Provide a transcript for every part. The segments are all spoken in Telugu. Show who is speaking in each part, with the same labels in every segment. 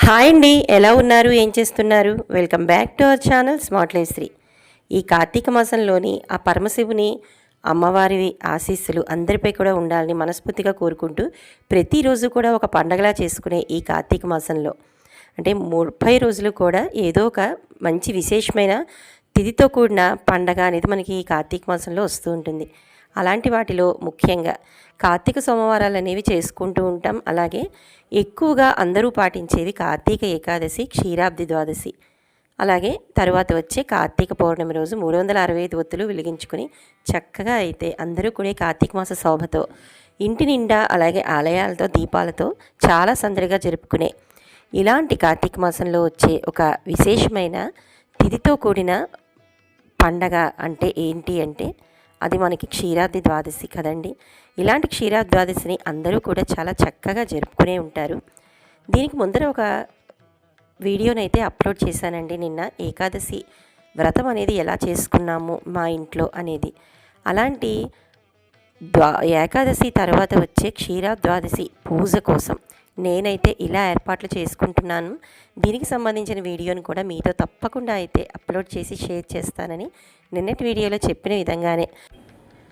Speaker 1: హాయ్ అండి, ఎలా ఉన్నారు? ఏం చేస్తున్నారు? Welcome back to our channel Smart Life Sri. ఈ కార్తీక మాసంలోని ఆ పరమశివుని అమ్మవారి ఆశీస్సులు అందరిపై కూడా ఉండాలని మనస్ఫూర్తిగా కోరుకుంటూ ప్రతిరోజు కూడా ఒక పండగలా చేసుకునే ఈ కార్తీక మాసంలో అంటే 30 రోజులు కూడా ఏదో ఒక మంచి విశేషమైన తిథితో కూడిన పండగ అనేది మనకి ఈ కార్తీక మాసంలో వస్తూ ఉంటుంది. అలాంటి వాటిలో ముఖ్యంగా కార్తీక సోమవారాలు అనేవి చేసుకుంటూ ఉంటాం. అలాగే ఎక్కువగా అందరూ పాటించేది కార్తీక ఏకాదశి, క్షీరాబ్ది ద్వాదశి, అలాగే తర్వాత వచ్చే కార్తీక పౌర్ణమి రోజు 365 ఒత్తులు వెలిగించుకుని చక్కగా అయితే అందరూ కూడా కార్తీక మాస శోభతో ఇంటి నిండా అలాగే ఆలయాలతో దీపాలతో చాలా సందడిగా జరుపుకునే ఇలాంటి కార్తీక మాసంలో వచ్చే ఒక విశేషమైన తిథితో కూడిన పండగ అంటే ఏంటి అంటే అది మనకి క్షీరాబ్ది ద్వాదశి కదండి. ఇలాంటి క్షీరాబ్ది ద్వాదశిని అందరూ కూడా చాలా చక్కగా జరుపుకునే ఉంటారు. దీనికి ముందర ఒక వీడియోనైతే అప్లోడ్ చేశానండి నిన్న, ఏకాదశి వ్రతం అనేది ఎలా చేసుకున్నాము మా ఇంట్లో అనేది. అలాంటి ఏకాదశి తర్వాత వచ్చే క్షీరాబ్ది పూజ కోసం నేనైతే ఇలా ఏర్పాట్లు చేసుకుంటున్నాను. దీనికి సంబంధించిన వీడియోని కూడా మీతో తప్పకుండా అయితే అప్లోడ్ చేసి షేర్ చేస్తానని నిన్నటి వీడియోలో చెప్పిన విధంగానే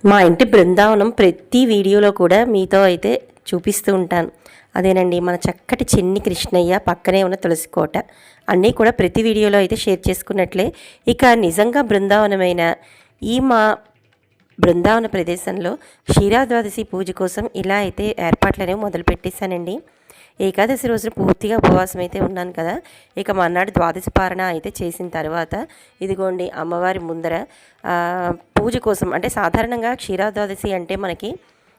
Speaker 1: మా ఇంటి బృందావనం ప్రతి వీడియోలో కూడా మీతో అయితే చూపిస్తూ ఉంటాను. అదేనండి మన చక్కటి చిన్ని కృష్ణయ్య, పక్కనే ఉన్న తులసి కోట అన్నీ కూడా ప్రతి వీడియోలో అయితే షేర్ చేసుకున్నట్లే. ఇక నిజంగా బృందావనమైన ఈ మా బృందావన ప్రదేశంలో క్షీరాద్వాదశి పూజ కోసం ఇలా అయితే ఏర్పాట్లు అనేవి మొదలు పెట్టేశానండి. ఏకాదశి రోజున పూర్తిగా ఉపవాసం అయితే ఉన్నాను కదా. ఇక మర్నాడు ద్వాదశి పారణ అయితే చేసిన తర్వాత ఇదిగోండి అమ్మవారి ముందర పూజ కోసం అంటే సాధారణంగా క్షీరాద్వాదశి అంటే మనకి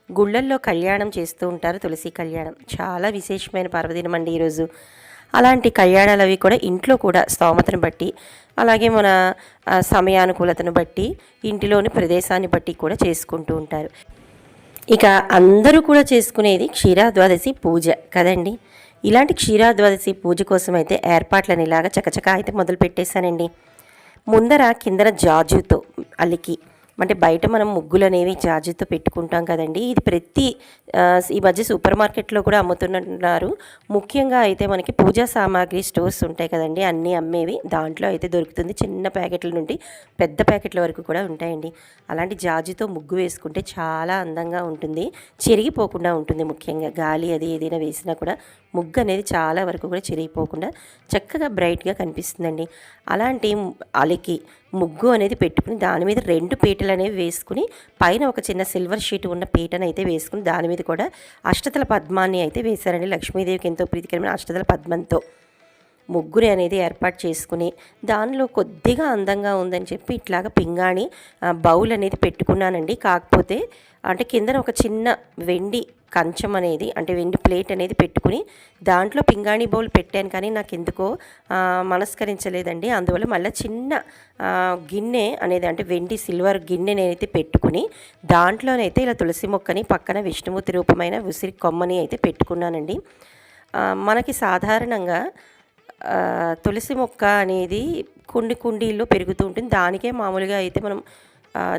Speaker 1: గుళ్ళల్లో కళ్యాణం చేస్తూ ఉంటారు, తులసి కళ్యాణం. చాలా విశేషమైన పర్వదినం అండి ఈరోజు. అలాంటి కళ్యాణాలు అవి కూడా ఇంట్లో కూడా స్తోమతను బట్టి అలాగే మన సమయానుకూలతను బట్టి ఇంటిలోని ప్రదేశాన్ని బట్టి కూడా చేసుకుంటూ ఉంటారు. ఇక అందరూ కూడా చేసుకునేది క్షీరాద్వాదశి పూజ కదండి. ఇలాంటి క్షీరాద్వాదశి పూజ కోసం అయితే ఏర్పాట్లను ఇలాగా చకచకా అయితే మొదలు పెట్టేశానండి. ముందర కిందన జాజుతో అలికి అంటే బయట మనం ముగ్గులు అనేవి జాజుతో పెట్టుకుంటాం కదండి. ఇది ఈ మధ్య సూపర్ మార్కెట్లో కూడా అమ్ముతున్నారు. ముఖ్యంగా అయితే మనకి పూజా సామాగ్రి స్టోర్స్ ఉంటాయి కదండి, అన్నీ అమ్మేవి దాంట్లో అయితే దొరుకుతుంది. చిన్న ప్యాకెట్ల నుండి పెద్ద ప్యాకెట్ల వరకు కూడా ఉంటాయండి. అలాంటి జాజుతో ముగ్గు వేసుకుంటే చాలా అందంగా ఉంటుంది, చెరిగిపోకుండా ఉంటుంది. ముఖ్యంగా గాలి అది ఏదైనా వేసినా కూడా ముగ్గు అనేది చాలా వరకు కూడా చెరిగిపోకుండా చక్కగా బ్రైట్గా కనిపిస్తుందండి. అలాంటి అలికి ముగ్గు అనేది పెట్టుకుని దాని మీద 2 పీటలు అనేవి వేసుకుని పైన ఒక చిన్న సిల్వర్ షీట్ ఉన్న పీటను అయితే వేసుకుని దాని మీద కూడా అష్టదళ పద్మాన్ని అయితే వేశారండి. లక్ష్మీదేవికి ఎంతో ప్రీతికరమైన అష్టదళ పద్మంతో ముగ్గురి అనేది ఏర్పాటు చేసుకుని దానిలో కొద్దిగా అందంగా ఉందని చెప్పి ఇట్లాగా పింగాణి బౌల్ అనేది పెట్టుకున్నానండి. కాకపోతే అంటే కిందన ఒక చిన్న వెండి కంచం అనేది అంటే వెండి ప్లేట్ అనేది పెట్టుకుని దాంట్లో పింగాణి బౌల్ పెట్టాను, కానీ నాకు ఎందుకో మనస్కరించలేదండి. అందువల్ల మళ్ళీ చిన్న గిన్నె అనేది అంటే వెండి సిల్వర్ గిన్నెనైతే పెట్టుకుని దాంట్లోనైతే ఇలా తులసి మొక్కని పక్కన విష్ణుమూర్తి రూపమైన ఉసిరి కొమ్మని అయితే పెట్టుకున్నానండి. మనకి సాధారణంగా తులసి మొక్క అనేది కుండీల్లో పెరుగుతూ ఉంటుంది. దానికే మామూలుగా అయితే మనం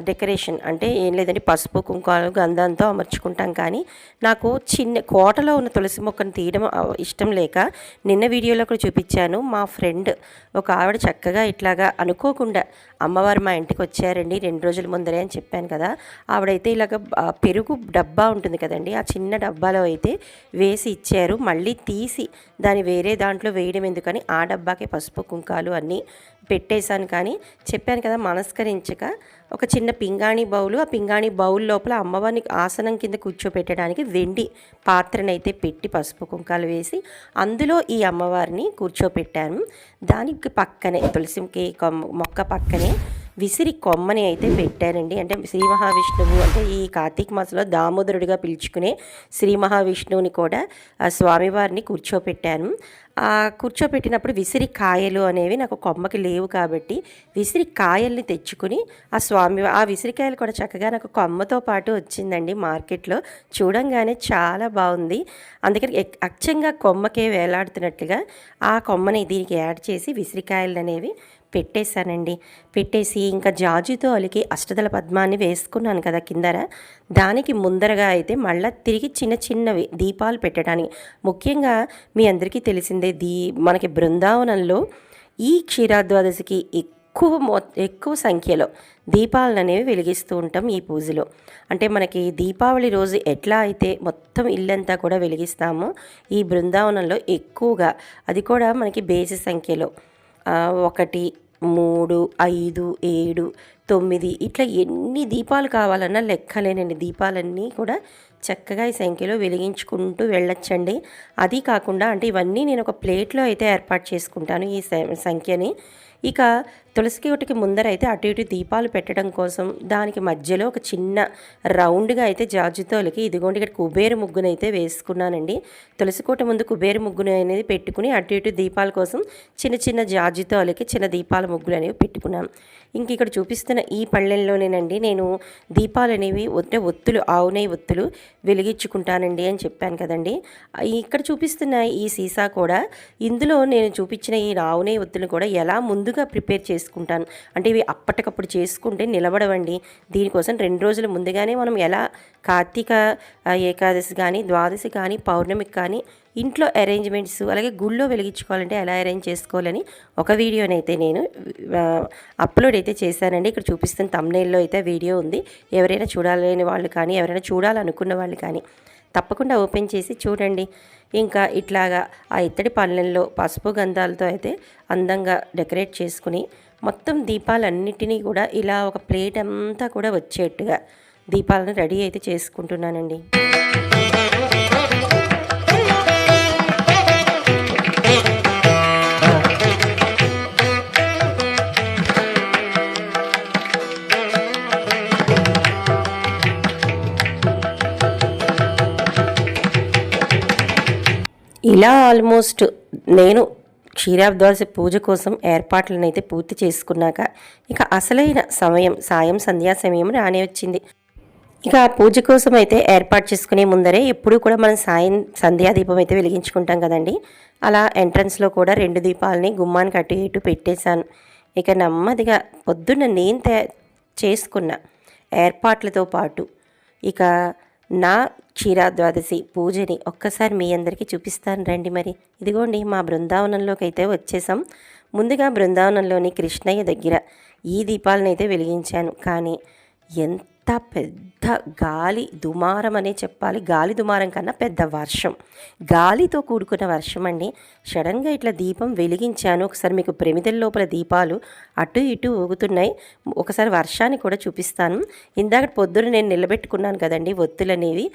Speaker 1: డెకరేషన్ అంటే ఏం లేదండి, పసుపు కుంకుమలు గంధంతో అమర్చుకుంటాం. కానీ నాకు చిన్న కోటలో ఉన్న తులసి మొక్కను తీయడం ఇష్టం లేక నిన్న వీడియోలో కూడా చూపించాను. మా ఫ్రెండ్ ఒక ఆవిడ చక్కగా ఇట్లాగా అనుకోకుండా అమ్మవారు మా ఇంటికి వచ్చారండి 2 రోజుల ముందరే అని చెప్పాను కదా. ఆవిడైతే ఇలాగ పెరుగు డబ్బా ఉంటుంది కదండి, ఆ చిన్న డబ్బాలో అయితే వేసి ఇచ్చారు. మళ్ళీ తీసి దాన్ని వేరే దాంట్లో వేయడం ఎందుకని ఆ డబ్బాకే పసుపు కుంకాలు అన్నీ పెట్టేశాను. కానీ చెప్పాను కదా మనస్కరించక ఒక చిన్న పింగాణి బౌలు, ఆ పింగాణి బౌల్ లోపల అమ్మవారిని ఆసనం కింద కూర్చోపెట్టడానికి వెండి పాత్రనైతే పెట్టి పసుపు కుంకాలు వేసి అందులో ఈ అమ్మవారిని కూర్చోపెట్టాను. దానికి పక్కనే తులసికి మొక్క పక్కనే విసిరి కొమ్మని అయితే పెట్టానండి. అంటే శ్రీ మహావిష్ణువు అంటే ఈ కార్తీక మాసంలో దామోదరుడిగా పిలుచుకునే శ్రీ మహావిష్ణువుని కూడా స్వామివారిని కూర్చోపెట్టాను. కూర్చోపెట్టినప్పుడు విసిరి కాయలు అనేవి నాకు కొమ్మకి లేవు కాబట్టి విసిరి కాయల్ని తెచ్చుకుని ఆ విసిరికాయలు కూడా చక్కగా నాకు కొమ్మతో పాటు వచ్చిందండి మార్కెట్లో. చూడంగానే చాలా బాగుంది. అందుకని అచ్చంగా కొమ్మకే వేలాడుతున్నట్లుగా ఆ కొమ్మని దీనికి యాడ్ చేసి విసిరికాయలు అనేవి పెట్టేశానండి. పెట్టేసి ఇంకా జాజుతో అలికి అష్టదళ పద్మాన్ని వేసుకున్నాను కదా కిందర, దానికి ముందరగా అయితే మళ్ళీ తిరిగి చిన్న చిన్నవి దీపాలు పెట్టడానికి, ముఖ్యంగా మీ అందరికీ తెలిసిందే మనకి బృందావనంలో ఈ క్షీరాద్వాదశికి ఎక్కువ సంఖ్యలో దీపాలను అనేవి వెలిగిస్తూ ఉంటాం ఈ పూజలో. అంటే మనకి దీపావళి రోజు ఎట్లా అయితే మొత్తం ఇల్లంతా కూడా వెలిగిస్తామో, ఈ బృందావనంలో ఎక్కువగా అది కూడా మనకి బేసి సంఖ్యలో 1, 3, 5, 7, 9 ఇట్లా ఎన్ని దీపాలు కావాలన్నా లెక్కలేనండి దీపాలన్నీ కూడా చక్కగా ఈ సంఖ్యలో వెలిగించుకుంటూ వెళ్ళొచ్చండి. అది కాకుండా అంటే ఇవన్నీ నేను ఒక ప్లేట్లో అయితే ఏర్పాటు చేసుకుంటాను ఈ సంఖ్యని. ఇక తులసి కోటకి ముందర అయితే అటు ఇటు దీపాలు పెట్టడం కోసం దానికి మధ్యలో ఒక చిన్న రౌండ్గా అయితే జాజుతోలకి ఇదిగోండి ఇక్కడ కుబేర ముగ్గును అయితే వేసుకున్నానండి. తులసి కోట ముందు కుబేర ముగ్గును అనేది పెట్టుకుని అటు ఇటు దీపాల కోసం చిన్న చిన్న జాజుతోలకి చిన్న దీపాల ముగ్గులు అనేవి పెట్టుకున్నాను. ఇంక ఇక్కడ చూపిస్తున్న ఈ పళ్ళెంలోనేనండి నేను దీపాలు అనేవి ఒత్తులు ఆవు నెయ్యి ఒత్తులు వెలిగించుకుంటానండి అని చెప్పాను కదండి. ఇక్కడ చూపిస్తున్న ఈ సీసా కూడా ఇందులో నేను చూపించిన ఈ ఆవు నెయ్యి ఒత్తులు కూడా ఎలా ముందుగా ప్రిపేర్ చేసుకుంటాను అంటే ఇవి అప్పటికప్పుడు చేసుకుంటే నిలబడవండి. దీనికోసం 2 రోజుల ముందుగానే మనం ఎలా కార్తీక ఏకాదశి కానీ ద్వాదశి కానీ పౌర్ణమికి కానీ ఇంట్లో అరేంజ్మెంట్స్ అలాగే గుళ్ళో వెలిగించుకోవాలంటే ఎలా అరేంజ్ చేసుకోవాలని ఒక వీడియోనైతే నేను అప్లోడ్ అయితే చేశానండి. ఇక్కడ చూపిస్తున్న థంబ్నెయిల్లో అయితే వీడియో ఉంది. ఎవరైనా చూడాలని వాళ్ళు కానీ ఎవరైనా చూడాలనుకున్న వాళ్ళు కానీ తప్పకుండా ఓపెన్ చేసి చూడండి. ఇంకా ఇట్లాగా ఆ ఇత్తడి పళ్ళెంలో పసుపు గంధాలతో అయితే అందంగా డెకరేట్ చేసుకుని మొత్తం దీపాలన్నిటినీ కూడా ఇలా ఒక ప్లేట్ అంతా కూడా వచ్చేట్టుగా దీపాలను రెడీ అయితే చేసుకుంటున్నానండి. ఇలా ఆల్మోస్ట్ నేను క్షీరాబ్ద్వాదశి పూజ కోసం ఏర్పాట్లను అయితే పూర్తి చేసుకున్నాక ఇక అసలైన సమయం సంధ్యా సమయం రానే వచ్చింది. ఇక పూజ కోసం అయితే ఏర్పాటు చేసుకునే ముందరే ఎప్పుడూ కూడా మనం సంధ్యాదీపం అయితే వెలిగించుకుంటాం కదండి. అలా ఎంట్రన్స్లో కూడా 2 దీపాలని గుమ్మానికి అటు ఇటు పెట్టేశాను. ఇక నెమ్మదిగా పొద్దున్న నేను చేసుకున్న ఏర్పాట్లతో పాటు ఇక నా క్షీరాద్వాదశి పూజని ఒక్కసారి మీ అందరికీ చూపిస్తాను రండి. మరి ఇదిగోండి మా బృందావనంలోకి అయితే వచ్చేసాం. ముందుగా బృందావనంలోని కృష్ణయ్య దగ్గర ఈ దీపాలను అయితే వెలిగించాను. కానీ ఎంత పెద్ద గాలి దుమారం అనే చెప్పాలి, గాలి దుమారం కన్నా పెద్ద వర్షం, గాలితో కూడుకున్న వర్షం అండి. సడన్గా ఇట్లా దీపం వెలిగించాను. ఒకసారి మీకు ప్రమిదల లోపల దీపాలు అటు ఇటు ఊగుతున్నాయి. ఒకసారి వర్షాన్ని కూడా చూపిస్తాను. ఇందాక పొద్దున నేను నిలబెట్టుకున్నాను కదండి ఒత్తులు అనేవి,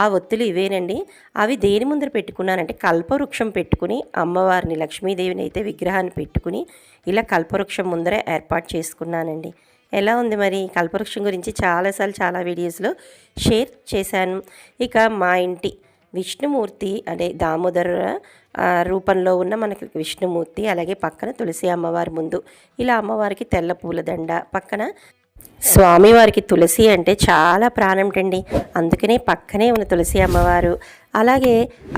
Speaker 1: ఆ ఒత్తులు ఇవేనండి. అవి దేని ముందర పెట్టుకున్నానంటే కల్పవృక్షం పెట్టుకుని అమ్మవారిని లక్ష్మీదేవిని అయితే విగ్రహాన్ని పెట్టుకుని ఇలా కల్పవృక్షం ముందర ఏర్పాటు చేసుకున్నానండి. ఎలా ఉంది మరి కల్పవృక్షం గురించి చాలాసార్లు చాలా వీడియోస్లో షేర్ చేశాను. ఇక మా ఇంటి విష్ణుమూర్తి అదే దామోదర రూపంలో ఉన్న మనకి విష్ణుమూర్తి, అలాగే పక్కన తులసి అమ్మవారి ముందు ఇలా అమ్మవారికి తెల్ల పూలదండ, పక్కన స్వామివారికి తులసి అంటే చాలా ప్రాణంటండి. అందుకనే పక్కనే ఉన్న తులసి అమ్మవారు. అలాగే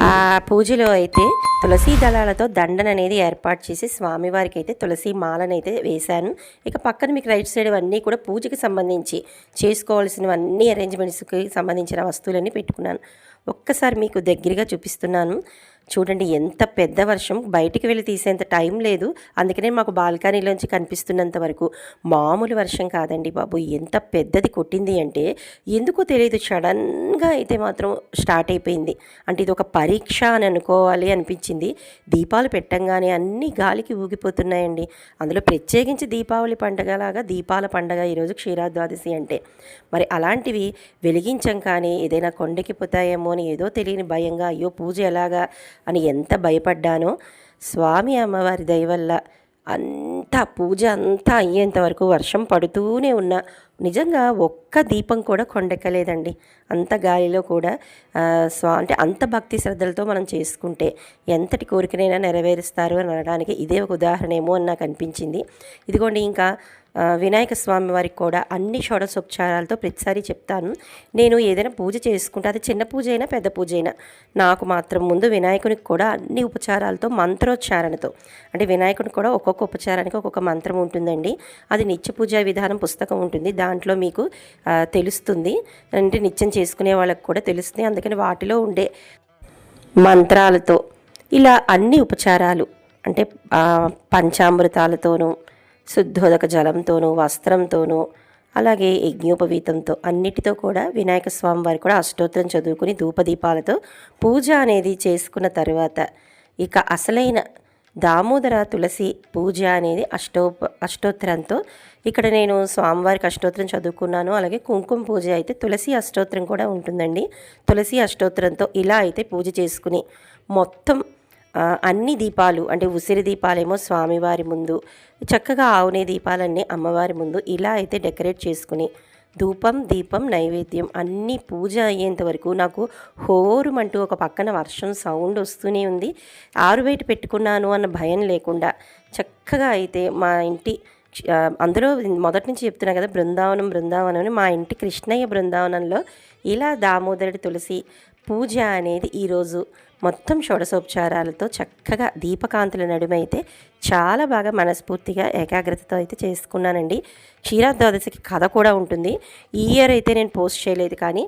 Speaker 1: ఆ పూజలో అయితే తులసి దళాలతో దండన అనేది ఏర్పాటు చేసి స్వామివారికి అయితే తులసి మాలనైతే వేశాను. ఇక పక్కన మీకు రైట్ సైడ్ అన్నీ కూడా పూజకి సంబంధించి చేసుకోవాల్సినవన్నీ అరేంజ్మెంట్స్కి సంబంధించిన వస్తువులన్నీ పెట్టుకున్నాను. ఒక్కసారి మీకు దగ్గరగా చూపిస్తున్నాను. చూడండి ఎంత పెద్ద వర్షం, బయటికి వెళ్ళి తీసేంత టైం లేదు. అందుకనే మాకు బాల్కనీలోంచి కనిపిస్తున్నంత వరకు మామూలు వర్షం కాదండి బాబు, ఎంత పెద్దది కొట్టింది అంటే ఎందుకో తెలియదు, సడన్గా అయితే మాత్రం స్టార్ట్ అయిపోయింది. అంటే ఇది ఒక పరీక్ష అని అనుకోవాలి అనిపించింది. దీపాలు పెట్టంగానే అన్నీ గాలికి ఊగిపోతున్నాయండి. అందులో ప్రత్యేకించి దీపావళి పండగలాగా దీపాల పండగ ఈరోజు క్షీరాద్వాదశి అంటే. మరి అలాంటివి వెలిగించం కానీ ఏదైనా కొండకి పోతాయేమో అని ఏదో తెలియని భయంగా, అయ్యో పూజ ఎలాగా అని ఎంత భయపడ్డానో, స్వామి అమ్మవారి దయ వల్ల అంతా పూజ అంతా అయ్యేంత వరకు వర్షం పడుతూనే ఉన్న నిజంగా ఒక్క దీపం కూడా కొండెక్కలేదండి. అంత గాలిలో కూడా అంటే అంత భక్తి శ్రద్ధలతో మనం చేసుకుంటే ఎంతటి కోరికనైనా నెరవేరుస్తారు అని అనడానికి ఇదే ఒక ఉదాహరణ ఏమో అని నాకు అనిపించింది. ఇదిగోండి ఇంకా వినాయక స్వామి వారికి కూడా అన్ని షోడశోపచారాలతో ప్రతిసారి చెప్తాను. నేను ఏదైనా పూజ చేసుకుంటే అది చిన్న పూజ అయినా పెద్ద పూజ అయినా నాకు మాత్రం ముందు వినాయకునికి కూడా అన్ని ఉపచారాలతో మంత్రోచ్చారణతో, అంటే వినాయకునికి కూడా ఒక్కొక్క ఉపచారానికి ఒక్కొక్క మంత్రం ఉంటుందండి. అది నిత్య పూజా విధానం పుస్తకం ఉంటుంది, దాంట్లో మీకు తెలుస్తుంది. అంటే నిత్యం చేసుకునే వాళ్ళకి కూడా తెలుస్తుంది. అందుకని వాటిలో ఉండే మంత్రాలతో ఇలా అన్ని ఉపచారాలు అంటే పంచామృతాలతోనూ శుద్ధోదక జలంతోనూ వస్త్రంతోనూ అలాగే యజ్ఞోపవీతంతో అన్నిటితో కూడా వినాయక స్వామి వారికి కూడా అష్టోత్తరం చదువుకుని ధూపదీపాలతో పూజ అనేది చేసుకున్న తర్వాత ఇక అసలైన దామోదర తులసి పూజ అనేది అష్టోత్తరంతో ఇక్కడ నేను స్వామివారికి అష్టోత్తరం చదువుకున్నాను. అలాగే కుంకుమ పూజ అయితే తులసి అష్టోత్తరం కూడా ఉంటుందండి. తులసి అష్టోత్తరంతో ఇలా అయితే పూజ చేసుకుని మొత్తం అన్ని దీపాలు అంటే ఉసిరి దీపాలేమో స్వామివారి ముందు, చక్కగా ఆవునే దీపాలన్నీ అమ్మవారి ముందు ఇలా అయితే డెకరేట్ చేసుకుని ధూపం దీపం నైవేద్యం అన్నీ పూజ అయ్యేంత వరకు నాకు హోరుమంటూ ఒక పక్కన వర్షం సౌండ్ వస్తూనే ఉంది. ఆరుబయట పెట్టుకున్నాను అన్న భయం లేకుండా చక్కగా అయితే మా ఇంటి అందులో మొదటి నుంచి చెప్తున్నా కదా బృందావనం అని, మా ఇంటి కృష్ణయ్య బృందావనంలో ఇలా దామోదరుడి తులసి పూజ అనేది ఈరోజు మొత్తం షోడశోపచారాలతో చక్కగా దీపకాంతుల నడుమైతే చాలా బాగా మనస్ఫూర్తిగా ఏకాగ్రతతో అయితే చేసుకున్నానండి. క్షీరాద్వాదశికి కథ కూడా ఉంటుంది. ఈ ఇయర్ అయితే నేను పోస్ట్ చేయలేదు, కానీ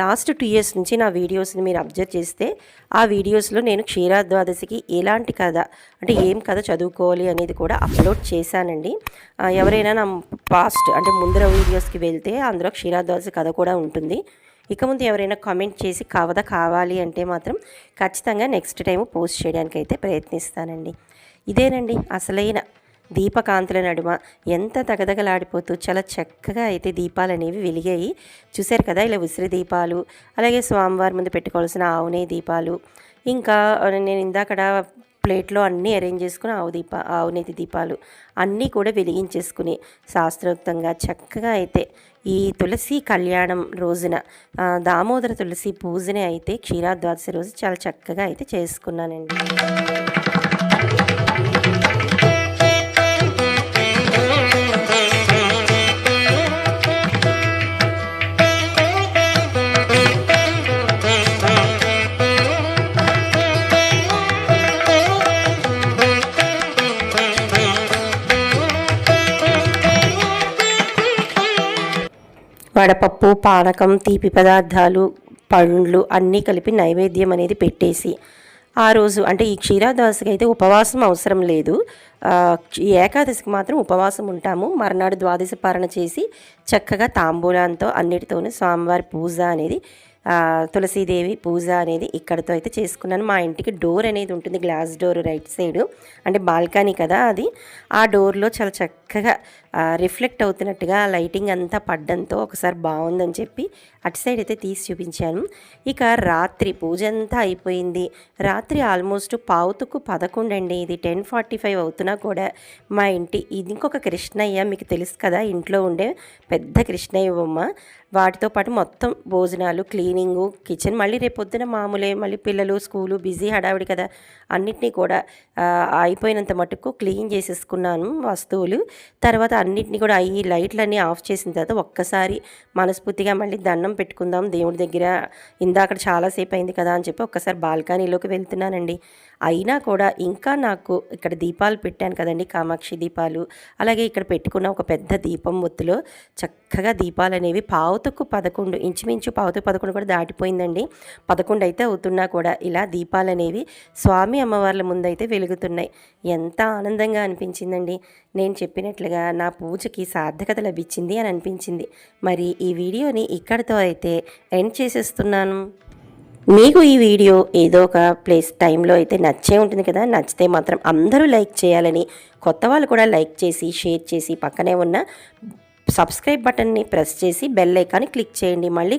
Speaker 1: లాస్ట్ 2 years నుంచి నా వీడియోస్ని మీరు అబ్జర్వ్ చేస్తే ఆ వీడియోస్లో నేను క్షీరాద్వాదశికి ఎలాంటి కథ అంటే ఏం కథ చదువుకోవాలి అనేది కూడా అప్లోడ్ చేశానండి. ఎవరైనా నా పాస్ట్ అంటే ముందర వీడియోస్కి వెళ్తే అందులో క్షీరాద్వాదశి కథ కూడా ఉంటుంది. ఇక ముందు ఎవరైనా కామెంట్ చేసి కథ కావాలి అంటే మాత్రం ఖచ్చితంగా నెక్స్ట్ టైం పోస్ట్ చేయడానికి అయితే ప్రయత్నిస్తానండి. ఇదేనండి అసలైన దీపకాంతుల నడుమ ఎంత తగదగలాడిపోతూ చాలా చక్కగా అయితే దీపాలు అనేవి వెలిగాయి. చూశారు కదా, ఇలా ఉసిరి దీపాలు, అలాగే స్వామివారి ముందు పెట్టుకోవాల్సిన ఆవునే దీపాలు, ఇంకా నేను ఇందాకడ ప్లేట్లో అన్నీ అరేంజ్ చేసుకుని ఆవునేతి దీపాలు అన్నీ కూడా వెలిగించేసుకుని శాస్త్రోక్తంగా చక్కగా అయితే ఈ తులసి కళ్యాణం రోజున దామోదర తులసి పూజని అయితే క్షీరాద్వాదశి రోజు చాలా చక్కగా అయితే చేసుకున్నానండి. వడపప్పు, పానకం, తీపి పదార్థాలు, పండ్లు అన్నీ కలిపి నైవేద్యం అనేది పెట్టేసి ఆ రోజు అంటే ఈ క్షీరాద్వాదశికి అయితే ఉపవాసం అవసరం లేదు. ఈ ఏకాదశికి మాత్రం ఉపవాసం ఉంటాము. మర్నాడు ద్వాదశి పారణ చేసి చక్కగా తాంబూలంతో అన్నిటితోనూ స్వామివారి పూజ అనేది తులసీదేవి పూజ అనేది ఇక్కడితో అయితే చేసుకున్నాను. మా ఇంటికి డోర్ అనేది ఉంటుంది, గ్లాస్ డోర్ రైట్ సైడు, అంటే బాల్కనీ కదా అది. ఆ డోర్లో చాలా చక్కగా రిఫ్లెక్ట్ అవుతున్నట్టుగా లైటింగ్ అంతా పడ్డంతో ఒకసారి బాగుందని చెప్పి అటు సైడ్ అయితే తీసి చూపించాను. ఇక రాత్రి పూజ అంతా అయిపోయింది. రాత్రి ఆల్మోస్ట్ 11:15 అండి. ఇది 10:45 అవుతున్నా కూడా మా ఇంటి ఇది ఇంకొక కృష్ణయ్య, మీకు తెలుసు కదా ఇంట్లో ఉండే పెద్ద కృష్ణయ్య బొమ్మ, వాటితో పాటు మొత్తం భోజనాలు, క్లీనింగు, కిచెన్ మళ్ళీ రేపొద్దున మామూలే, మళ్ళీ పిల్లలు స్కూలు బిజీ హడావిడి కదా, అన్నిటినీ కూడా అయిపోయినంత మటుకు క్లీన్ చేసేసుకున్నాను వస్తువులు. తర్వాత అన్నిటినీ కూడా ఈ లైట్లన్నీ ఆఫ్ చేసిన తర్వాత ఒక్కసారి మనస్ఫూర్తిగా మళ్ళీ దండం పెట్టుకుందాం దేవుడి దగ్గర, ఇందాక చాలాసేపు అయింది కదా అని చెప్పి ఒక్కసారి బాల్కనీలోకి వెళ్తున్నానండి. అయినా కూడా ఇంకా నాకు ఇక్కడ దీపాలు పెట్టాను కదండి, కామాక్షి దీపాలు, అలాగే ఇక్కడ పెట్టుకున్న ఒక పెద్ద దీపం ఒత్తులో చక్కగా దీపాలు అనేవి 11:11 ఇంచుమించు 11:11 కూడా దాటిపోయిందండి. 11 అయితే అవుతున్నా కూడా ఇలా దీపాలు అనేవి స్వామి అమ్మవార్ల ముందైతే వెలుగుతున్నాయి. ఎంత ఆనందంగా అనిపించిందండి. నేను చెప్పినట్లుగా నా పూజకి సార్థకత లభించింది అని అనిపించింది. మరి ఈ వీడియోని ఇక్కడితో అయితే ఎండ్ చేసేస్తున్నాను. మీకు ఈ వీడియో ఏదో ఒక టైంలో అయితే నచ్చే ఉంటుంది కదా, నచ్చితే మాత్రం అందరూ లైక్ చేయాలని, కొత్త వాళ్ళు కూడా లైక్ చేసి షేర్ చేసి పక్కనే ఉన్న సబ్స్క్రైబ్ బటన్ని ప్రెస్ చేసి బెల్ ఐకాన్ని క్లిక్ చేయండి. మళ్ళీ